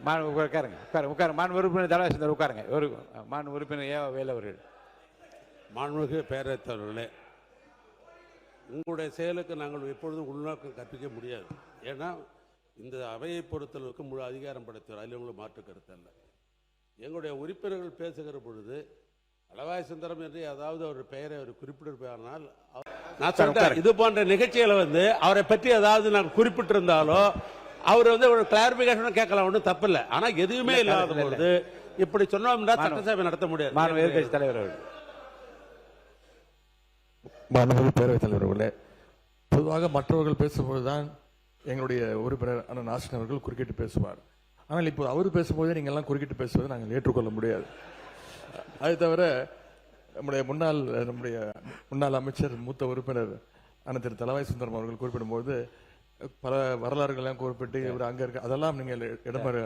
உட்காருங்க. மாண்பு உறுப்பினர் தலவாசந்தர் உட்காருங்க. ஒரு மாண்பு உறுப்பினர் வேலு அவர்கள். மாண்புமிகு பேரவைத் தலைவர்களே, உங்களுடைய செயலுக்கு நாங்கள் எப்பொழுதும் உள்நோக்கம் கற்பிக்க முடியாது. ஏன்னா இந்த அவையை பொறுத்தளவுக்கு முழு அதிகாரம் படைத்தவர், அதில் உங்களுக்கு மாற்று கருத்து அல்ல. எங்களுடைய உறுப்பினர்கள் பேசுகிற பொழுது தலவாய் சுந்தரம் என்று ஏதாவது ஒரு பெயரை அவர் குறிப்பிட்டிருப்பார்கள். நான் சொல்றேன், இது போன்ற நிகழ்ச்சிகளை அவரை பற்றி ஏதாவது நான் குறிப்பிட்டிருந்தாலோ அவர் ஒரு கிளாரிபிகேஷன் கேட்கலாம், ஒன்றும் தப்பு இல்லை. ஆனா எதுவுமே இல்லாத பொழுது இப்படி சொன்னோம்னா சட்டசபை நடத்த முடியாது. மாண்பு எதிர்க்கட்சி தலைவர் அவர்கள். மாண்புமிகு பேரவைத் தலைவர்களே, பொதுவாக மற்றவர்கள் பேசும்போதுதான் எங்களுடைய உறுப்பினர் அண்ணன் ஆசிரியர் அவர்கள் குறுக்கிட்டு பேசுவார். ஆனால் இப்போ அவர் பேசும்போதே நீங்கள் எல்லாம் குறுக்கிட்டு பேசுவதை நாங்கள் ஏற்றுக்கொள்ள முடியாது. அது தவிர நம்முடைய முன்னாள் அமைச்சர் மூத்த உறுப்பினர் அண்ணன் திரு தலவாய் சுந்தரம் அவர்கள் குறிப்பிடும்போது பல வரலாறுகள்லாம் குறிப்பிட்டு இவர் அங்கே இருக்க அதெல்லாம் நீங்கள் இடம்பெற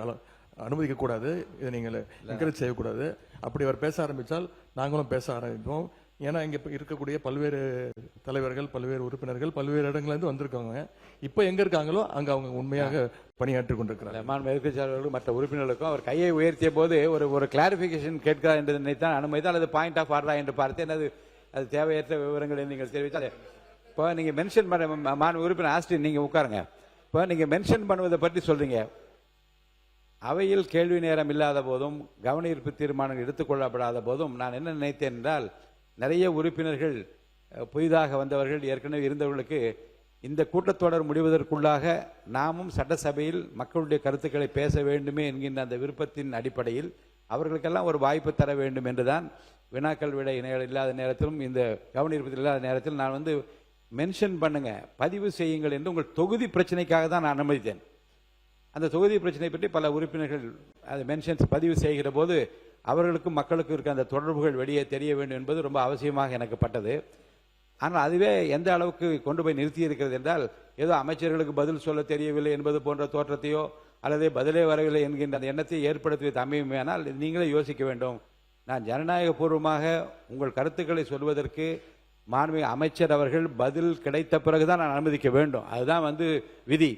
அனுமதிக்க கூடாது, இதை நீங்கள் என்கரேஜ் செய்யக்கூடாது. அப்படி அவர் பேச ஆரம்பித்தால் நாங்களும் பேச ஆரம்பிப்போம். ஏன்னா இங்கே இருக்கக்கூடிய பல்வேறு தலைவர்கள், பல்வேறு உறுப்பினர்கள் பல்வேறு இடங்கள்லேருந்து வந்திருக்காங்க. இப்போ எங்கே இருக்காங்களோ அங்கே அவங்க உண்மையாக பணியாற்றி கொண்டிருக்கிறாங்க. மாண்பு எதிர்க்கட்சியாளர்களும் மற்ற உறுப்பினர்களுக்கும் அவர் கையை உயர்த்திய போது ஒரு கிளாரிபிகேஷன் கேட்கிறார் என்று நினைத்தான் அனுமதித்தால் அல்லது பாயிண்ட் ஆஃப் ஆர்டரா என்று பார்த்தேன். அது தேவையற்ற விவரங்களை நீங்கள் தெரிவித்தால் இப்போ நீங்கள் மென்ஷன் பண்ண மாண்பு உறுப்பினர் ஆஸ்டின் நீங்கள் உட்காருங்க. இப்போ நீங்கள் மென்ஷன் பண்ணுவதை பற்றி சொல்றீங்க. அவையில் கேள்வி நேரம் இல்லாத போதும் கவன ஈர்ப்பு தீர்மானங்கள் எடுத்துக்கொள்ளப்படாத போதும் நான் என்ன நினைத்தேன் என்றால், நிறைய உறுப்பினர்கள் புதிதாக வந்தவர்கள், ஏற்கனவே இருந்தவர்களுக்கு இந்த கூட்டத்தொடர் முடிவதற்குள்ளாக நாமும் சட்டசபையில் மக்களுடைய கருத்துக்களை பேச வேண்டுமே என்கின்ற அந்த விருப்பத்தின் அடிப்படையில் அவர்களுக்கெல்லாம் ஒரு வாய்ப்பு தர வேண்டும் என்றுதான் வினாக்கள் விட இல்லாத நேரத்திலும் இந்த கவனிப்பதில் இல்லாத நேரத்தில் நான் மென்ஷன் பண்ணுங்க, பதிவு செய்யுங்கள் என்று உங்கள் தொகுதி பிரச்சனைக்காக தான் நான் அனுமதித்தேன். அந்த தொகுதி பிரச்சனை பற்றி பல உறுப்பினர்கள் அதை மென்ஷன்ஸ் பதிவு செய்கிற போது அவர்களுக்கும் மக்களுக்கும் இருக்க அந்த தொடர்புகள் வெளியே தெரிய வேண்டும் என்பது ரொம்ப அவசியமாக எனக்கு பட்டது. ஆனால் அதுவே எந்த அளவுக்கு கொண்டு போய் நிறுத்தி இருக்கிறது என்றால், ஏதோ அமைச்சர்களுக்கு பதில் சொல்ல தெரியவில்லை என்பது போன்ற தோற்றத்தையோ அல்லது பதிலே வரவில்லை என்கின்ற அந்த எண்ணத்தை ஏற்படுத்துவது அமையுமே. ஆனால் நீங்களே யோசிக்க வேண்டும். நான் ஜனநாயக பூர்வமாக உங்கள் கருத்துக்களை சொல்வதற்கு மாண்புமிகு அமைச்சர் அவர்கள் பதில் கிடைத்த பிறகுதான் நான் அனுமதிக்க வேண்டும். அதுதான் விதி.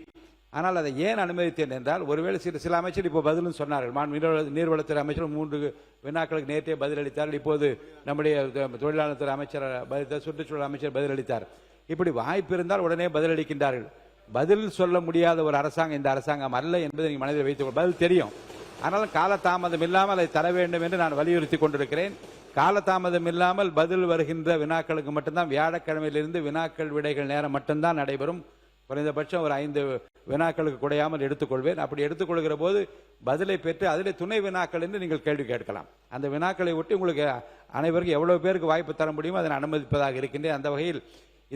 ஆனால் அதை ஏன் அனுமதித்தேன் என்றால், ஒருவேளை சில அமைச்சர் இப்போ பதிலும் சொன்னார்கள். நீர்வளத்துறை அமைச்சர் 3 வினாக்களுக்கு நேற்றே பதிலளித்தார். இப்போது நம்முடைய தொழிலாளர் துறை அமைச்சர், சுற்றுச்சூழல் அமைச்சர் பதிலளித்தார். இப்படி வாய்ப்பு இருந்தால் உடனே பதிலளிக்கின்றார்கள். பதில் சொல்ல முடியாத ஒரு அரசாங்கம் இந்த அரசாங்கம் அல்ல என்பதை நீங்கள் மனதில் வைத்துக் பதில் தெரியும். ஆனாலும் காலதாமதம் இல்லாமல் அதை தர வேண்டும் என்று நான் வலியுறுத்தி கொண்டிருக்கிறேன். காலதாமதம் இல்லாமல் பதில் வருகின்ற வினாக்களுக்கு மட்டும்தான் வியாழக்கிழமையிலிருந்து வினாக்கள் விடைகள் நேரம் மட்டும்தான் நடைபெறும். குறைந்தபட்சம் ஒரு 5 வினாக்களுக்கு குறையாமல் எடுத்துக்கொள்வேன். அப்படி எடுத்துக்கொள்கிற போது பதிலை பெற்று அதிலே துணை வினாக்கள் என்று நீங்கள் கேள்வி கேட்கலாம். அந்த வினாக்களை ஒட்டி உங்களுக்கு அனைவருக்கும் எவ்வளவு பேருக்கு வாய்ப்பு தர முடியுமோ அதை அனுமதிப்பதாக இருக்கின்றேன். அந்த வகையில்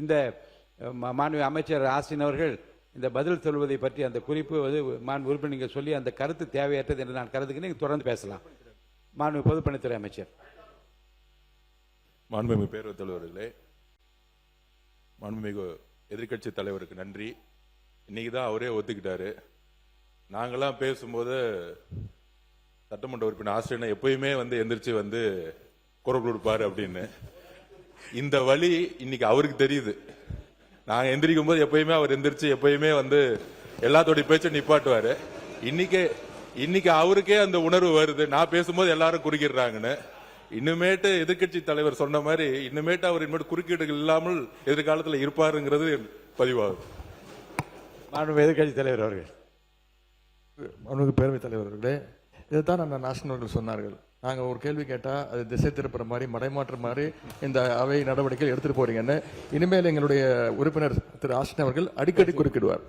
இந்த மாண்புமிகு அமைச்சர் ஆஸ்டின் அவர்கள் இந்த பதில் சொல்வதை பற்றி அந்த குறிப்பு மாண்பு உறுப்பினர் நீங்கள் சொல்லி அந்த கருத்து தேவையற்றது என்று நான் கருதுகிறேன். தொடர்ந்து பேசலாம். மாண்புமிகு பொதுப்பணித்துறை அமைச்சர். மாண்புமிகு பேரவைத் தலைவர்களே, மாண்புமிகு எதிர்கட்சி தலைவருக்கு நன்றி. இன்னைக்கு தான் அவரே ஒத்துக்கிட்டாரு. நாங்கெல்லாம் பேசும்போது சட்டமன்ற உறுப்பினர் ஆசிரியர் எப்பயுமே எந்திரிச்சு குரல் கொடுப்பாரு அப்படின்னு. இந்த வழி இன்னைக்கு அவருக்கு தெரியுது. நாங்க எந்திரிக்கும் போது எப்பயுமே அவர் எந்திரிச்சு எப்பயுமே எல்லாத்தோடைய பேச்சை நிப்பாட்டுவாரு. இன்னைக்கு அவருக்கே அந்த உணர்வு வருது, நான் பேசும்போது எல்லாரும் குறுக்கிடுறாங்கன்னு. இன்னுமேட்டு எதிர்கட்சி தலைவர் சொன்ன மாதிரி இன்னுமேட்டு அவர் இனிமேட்டு குறுக்கீடுகள் இல்லாமல் எதிர்காலத்தில் இருப்பாருங்கிறது பதிவாகும். எதிர்கட்சி தலைவர் அவர்கள். பேரவைத் தலைவர்களே, இதைத்தான் அந்த நேஷனல் சொன்னார்கள். நாங்கள் ஒரு கேள்வி கேட்டால் அது திசை திருப்புற மாதிரி மடைமாற்ற மாதிரி இந்த அவை நடவடிக்கை எடுத்துட்டு போறீங்கன்னு. இனிமேல் எங்களுடைய உறுப்பினர் திரு ஆஸ்டின் அவர்கள் அடிக்கடி குறுக்கிடுவார்.